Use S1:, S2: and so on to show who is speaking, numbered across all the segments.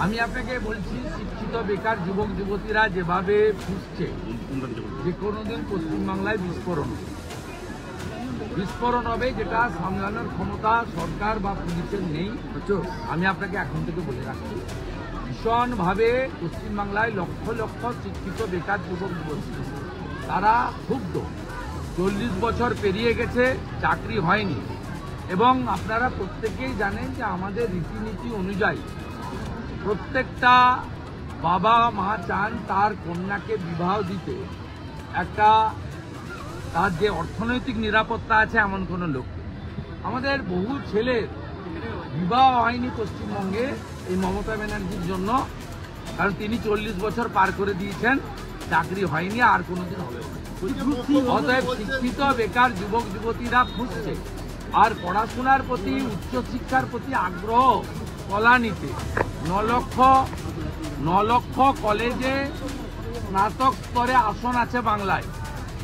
S1: আমি আপনাকে বলছি, শিক্ষিত বেকার যুবক যুবতীরা যেভাবে ফুসছে, যে কোনোদিন পশ্চিমবাংলায় বিস্ফোরণ হবে, যেটা সামলানোর ক্ষমতা সরকার বা পুলিশের নেই। আমি আপনাকে এখন থেকে বলে রাখছি, ভীষণভাবে পশ্চিমবাংলায় লক্ষ লক্ষ শিক্ষিত বেকার যুবক যুবতী তারা ক্ষুব্ধ। 40 বছর পেরিয়ে গেছে, চাকরি হয়নি, এবং আপনারা প্রত্যেকেই জানেন যে আমাদের রীতিনীতি অনুযায়ী প্রত্যেকটা বাবা মা চান তার কন্যাকে বিবাহ দিতে একটা তার যে অর্থনৈতিক নিরাপত্তা আছে এমন কোনো লোক। আমাদের বহু ছেলের বিবাহ হয়নি পশ্চিমবঙ্গে এই মমতা ব্যানার্জির জন্য, কারণ তিনি 40 বছর পার করে দিয়েছেন, চাকরি হয়নি, আর কোনোদিন হবে না। অতএব শিক্ষিত বেকার যুবক যুবতীরা খুঁজছে, আর পড়াশোনার প্রতি, উচ্চশিক্ষার প্রতি আগ্রহ কলানিতে 9 লক্ষ কলেজে স্নাতক স্তরে আসন আছে বাংলায়,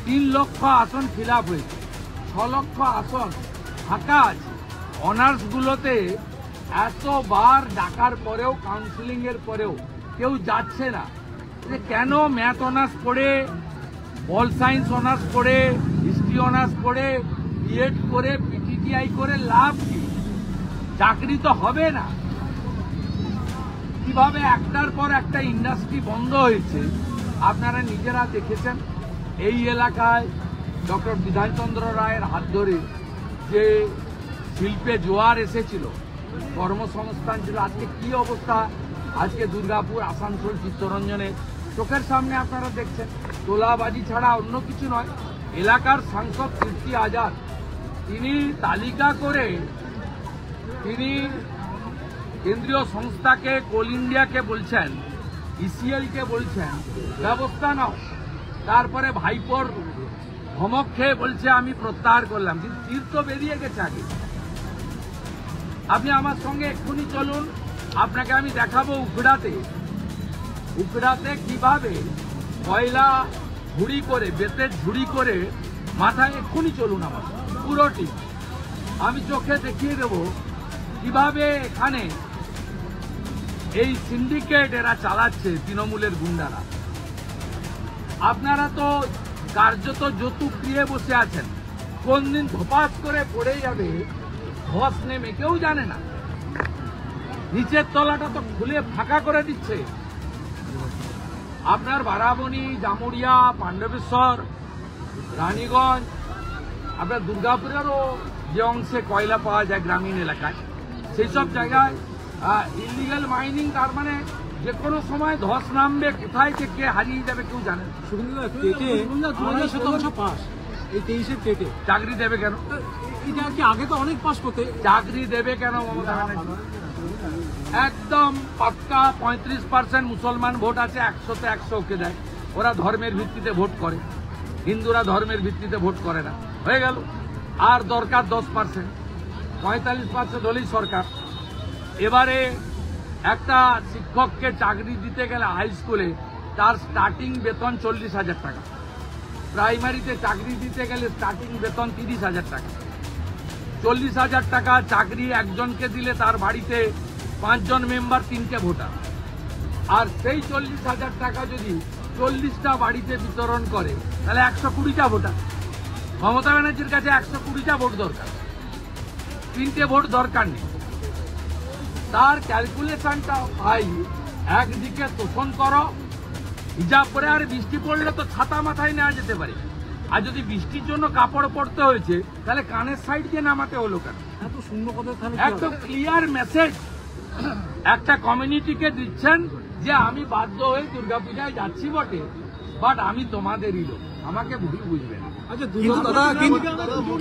S1: 3 লক্ষ আসন ফিল আপ হয়েছে, 6 লক্ষ আসন ফাঁকা আছে। অনার্সগুলোতে এতবার ডাকার পরেও, কাউন্সিলিং এর পরেও কেউ যাচ্ছে না। যে কেন ম্যাথ অনার্স পড়ে, পল সায়েন্স অনার্স পড়ে, হিস্ট্রি অনার্স পড়ে, বিএড করে, পিটিটিআই করে লাভ কি? চাকরি তো হবে না। কিভাবে একটার পর একটা ইন্ডাস্ট্রি বন্ধ হয়েছে আপনারা নিজেরা দেখেছেন। এই এলাকায় ডক্টর বিধানচন্দ্র রায়ের হাত ধরে যে শিল্পে জোয়ার এসেছিল, কর্মসংস্থান ছিল, আজকে কি অবস্থা। আজকে দুর্গাপুর, আসানসোল, চিত্তরঞ্জনে চোখের সামনে আপনারা দেখছেন। তোলাবাজি ছাড়া অন্য কিছু নয়। এলাকার সাংসদ কীর্তি আজাদ তিনি তালিকা করে তিনি কেন্দ্রীয় সংস্থাকে, কোল ইন্ডিয়াকে বলছেন, ইসিএলকে বলছেন ব্যবস্থা নাও। তারপরে ভাইপোর ধমক খেয়ে বলছে আমি প্রত্যাহার করলাম, কিন্তু তীর তো বেরিয়ে গেছে আগে। আপনি আমার সঙ্গে এক্ষুনি চলুন, আপনাকে আমি দেখাবো উকড়াতে কিভাবে কয়লা ঝুড়ি করে, বেতের ঝুড়ি করে মাথায়, এক্ষুনি চলুন আমার পুরোটি আমি চোখে দেখিয়ে দেব কিভাবে এখানে এই সিন্ডিকেট এরা চালাচ্ছে, তৃণমূলের গুন্ডারা। আপনারা তো কার্যত যৌতুক দিয়ে বসে আছেন, কোন দিন ধপাস করে পড়ে যাবে ধস নেমে কেউ জানে না। নিচের তলাটা তো খুলে ফাঁকা করে দিচ্ছে। আপনার বারাবণী, জামুরিয়া, পাণ্ডবেশ্বর, রানীগঞ্জ, আপনার দুর্গাপুরেরও যে অংশে কয়লা পাওয়া যায় গ্রামীণ এলাকায়, সেই সব জায়গায় ইলিগাল মাইনিং, তার মানে যে কোনো সময় ধস নামবে, কোথায় যে কে হারিয়ে যাবে কেউ জানে। চাকরি দেবে কেন?
S2: আগে তো অনেক পাস করতে।
S1: চাকরি দেবে কেন মমতা ব্যানার্জি? একদম পাক্কা 35% মুসলমান ভোট আছে, 100-তে 100 ওকে দেয়। ওরা ধর্মের ভিত্তিতে ভোট করে, হিন্দুরা ধর্মের ভিত্তিতে ভোট করে না। হয়ে গেল। আর দরকার 10%, 45% হলেই সরকার। এবারে একটা শিক্ষককে চাকরি দিতে গেলে হাই স্কুলে তার স্টার্টিং বেতন 40,000 টাকা, প্রাইমারিতে চাকরি দিতে গেলে স্টার্টিং বেতন 30,000 টাকা। 40,000 টাকা চাকরি একজনকে দিলে তার বাড়িতে 5 জন মেম্বার, 3টে ভোটার। আর সেই 40,000 টাকা যদি 40টা বাড়িতে বিতরণ করে তাহলে 120টা ভোটার। মমতা ব্যানার্জির কাছে 120টা ভোট দরকার, 3টে ভোট দরকার নেই। তার ক্যালকুলেশনটা ভাই, একদিকে তোষণ করো, হিজাব করে, আর বৃষ্টি পড়লে তো ছাতা মাথায় নেওয়া যেতে পারে। আর যদি বৃষ্টির জন্য কাপড় পরতে হয়েছে তাহলে কানের সাইড দিয়ে নামাতে হলো কেন?
S2: এত শূন্য কথা।
S1: একদম ক্লিয়ার মেসেজ একটা কমিউনিটিকে দিচ্ছেন যে আমি বাধ্য হয়ে দুর্গাপূজায় যাচ্ছি বটে, বাট আমি তোমাদেরই লোক, আমাকে ভুল বুঝবে না।
S2: আচ্ছা,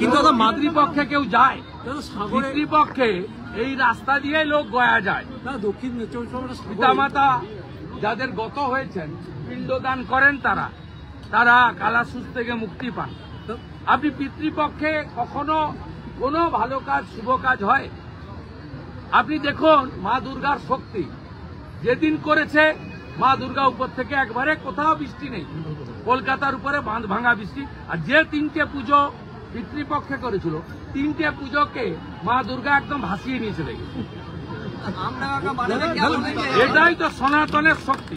S1: কিন্তু মাতৃপক্ষে কেউ যায়, পিতৃপক্ষে এই রাস্তা দিয়ে লোক গয়া যায়।
S2: দক্ষিণ
S1: পিতামাতা যাদের গত হয়েছেন, পিণ্ডদান করেন, তারা কালাসুস থেকে মুক্তি পান। আপনি পিতৃপক্ষে কখনো কোনো ভালো কাজ, শুভ কাজ হয়? আপনি দেখুন মা দুর্গার শক্তি যেদিন করেছে, মা দুর্গা উপর থেকে একবারে কোথাও বৃষ্টি নেই, কলকাতার উপরে বাঁধ ভাঙা বৃষ্টি। আর যে 3টে পুজো পিতৃপক্ষে করেছিল, 3টে পুজোকে মা দুর্গা একদম ভাসিয়ে নিয়ে চলে গেছে। এটাই তো সনাতনের শক্তি।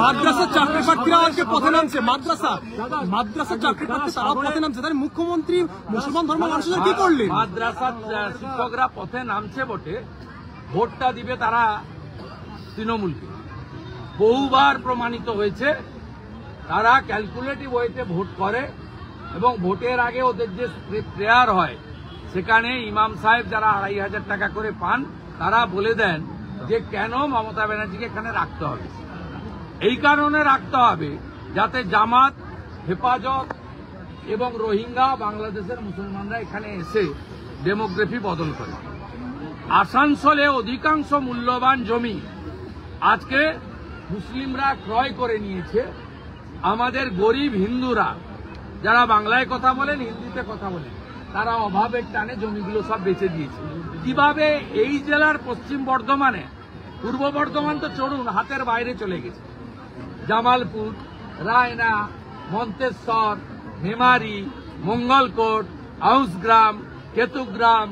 S2: মাদ্রাসার চাকরি প্রার্থীরা আজকে পথে নামছে, মাদ্রাসার চাকরি প্রার্থী তারাও পথে নামছে, তাই মুখ্যমন্ত্রী মুসলমান ধর্ম মানুষের কি করলেন?
S1: মাদ্রাসার শিক্ষকরা পথে নামছে বটে, ভোটটা দিবে তারা তৃণমূলকে। বহুবার প্রমাণিত হয়েছে তারা ক্যালকুলেটিভ ওয়েতে ভোট করে এবং ভোটের আগে ওদের যে প্রেয়ার হয় সেখানে ইমাম সাহেব যারা 2,500 টাকা করে পান তারা বলে দেন যে কেন মমতা ব্যানার্জিকে এখানে রাখতে হবে। এই কারণে রাখতে হবে যাতে জামাত, হেফাজত এবং রোহিঙ্গা বাংলাদেশের মুসলমানরা এখানে এসে ডেমোগ্রাফি বদল করে। আসানসোলে অধিকাংশ মূল্যবান জমি আজকে মুসলিমরা ক্রয় করে নিয়েছে। আমাদের গরিব হিন্দুরা যারা বাংলায় কথা বলেন, হিন্দিতে কথা বলেন, তারা অভাবের টানে জমিগুলো সব বেচে দিয়েছে। কিভাবে এই জেলার পশ্চিম বর্ধমানে, পূর্ব বর্ধমান তো চড়ুন হাতের বাইরে চলে গেছে, জামালপুর, রায়না, মন্তেশ্বর, মেমারি, মঙ্গলকোট, আউসগ্রাম, কেতুগ্রাম,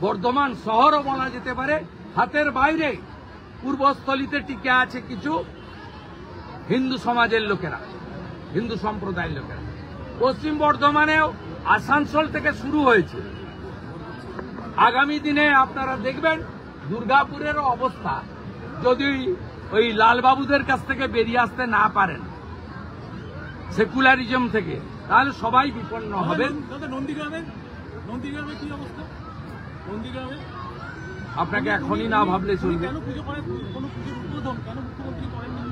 S1: বর্ধমান শহরও বলা যেতে পারে হাতের বাইরে। পূর্বস্থলীতে টিকে আছে কিছু হিন্দু সমাজের লোকেরা, হিন্দু সম্প্রদায়ের লোকেরা। পশ্চিম বর্ধমানেও আসানসোল থেকে শুরু হয়েছে। আগামী দিনে আপনারা দেখবেন দুর্গাপুরের অবস্থা, যদি ওই লালবাবুদের কাছ থেকে বেরিয়ে আসতে না পারেন সেকুলারিজম থেকে, তাহলে সবাই বিপন্ন হবেন।
S2: নন্দীগ্রামে কি অবস্থা? নন্দীগ্রামে
S1: আপনাকে এখনই না ভাবলে চলবে।
S2: কেন পুজো করেন? কোনো পুজোর উদ্বোধন কেন মুখ্যমন্ত্রী করেননি?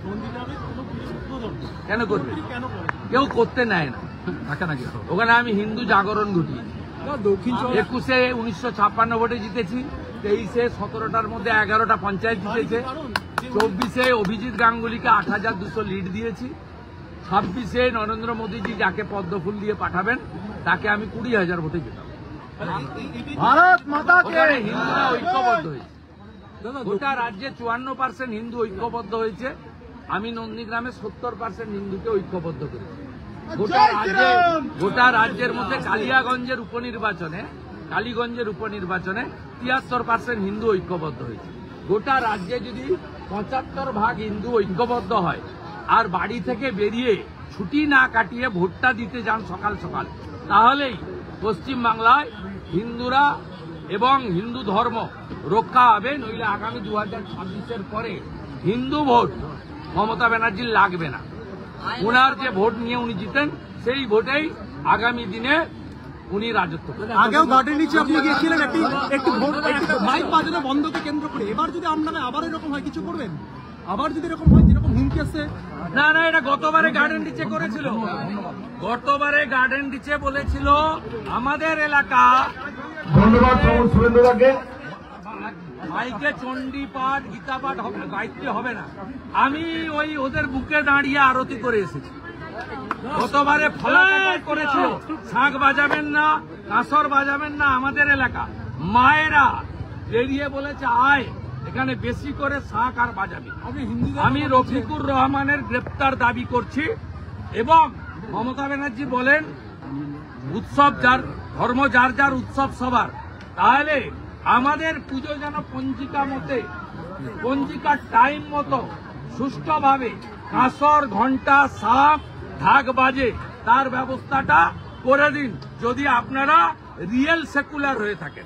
S2: নন্দীগ্রামে কোনো পুজোর উদ্বোধন
S1: কেন করবে?
S2: কেন করেন?
S1: কেউ করতে নেয় না। ওখানে আমি হিন্দু জাগরণ ঘটিয়েছি।
S2: দক্ষিণ
S1: 21-এ 1956 ভোটে জিতেছি, 23-এ 17টার মধ্যে 11টা পঞ্চায়েত জিতেছে, 24-এ অভিজিৎ গাঙ্গুলিকে 8,200 লিড দিয়েছি, 26-এ নরেন্দ্র মোদীজি যাকে পদ্মফুল দিয়ে পাঠাবেন তাকে আমি 20,000 ভোটে জেতাবো।
S2: ভারত মাতা
S1: ওখানে হিন্দুরা ঐক্যবদ্ধ হয়েছে। গোটা রাজ্যে 54% হিন্দু ঐক্যবদ্ধ হয়েছে। আমি নন্দীগ্রামে 70% হিন্দুকে ঐক্যবদ্ধ করেছি। গোটা রাজ্যের মধ্যে কালিগঞ্জের উপনির্বাচনে 73% হিন্দু ঐক্যবদ্ধ হয়েছে। গোটা রাজ্যে যদি 75% হিন্দু ঐক্যবদ্ধ হয় আর বাড়ি থেকে বেরিয়ে ছুটি না কাটিয়ে ভোটটা দিতে যান সকাল সকাল, তাহলেই পশ্চিমবাংলায় হিন্দুরা এবং হিন্দু ধর্ম রক্ষা হবে। নইলে আগামী 2026-এর পরে হিন্দু ভোট মমতা ব্যানার্জির লাগবে না। ওনার যে ভোট নিয়ে উনি জিতেন সেই ভোটেই আগামী দিনে উনি রাজত্ব করবেন।
S2: আগেও গার্ডেন নিচে আপনি গিয়েছিলেন একটি মাইক বাজানো বন্ধকে কেন্দ্র করে। এবার যদি আপনারা আবার এরকম হয় কিছু করবেন? আবার যদি এরকম হয় যেরকম হুমকি আসছে?
S1: না, এটা গতবারে গার্ডেন রিচে করেছিল। গতবারে গার্ডেন রিচে বলেছিল আমাদের এলাকা,
S3: ধন্যবাদ শুভেন্দুদাকে।
S1: মাইকে চণ্ডী পাঠ, গীতা পাঠ গাইতে হবে না। আমি ওই ওদের বুকে দাঁড়িয়ে আরতি করে এসেছি। গতবারে ফলাফল করেছিল শাঁখ বাজাবেন না, কাঁসর বাজাবেন না। আমাদের এলাকা মায়েরা বেরিয়ে বলেছে আয় এখানে বেশি করে শাঁখ আর বাজাবে। আমি রফিকুর রহমানের গ্রেপ্তার দাবি করছি এবং মমতা ব্যানার্জি বলেন উৎসব যার ধর্ম, যার যার উৎসব সবার, তাহলে আমাদের পুজো যেন পঞ্জিকার টাইম মতো সুষ্ঠুভাবে কাঁসর, ঘন্টা, শাঁখ, ঢাক বাজে, তার ব্যবস্থাটা করে দিন যদি আপনারা রিয়েল সেকুলার হয়ে থাকেন।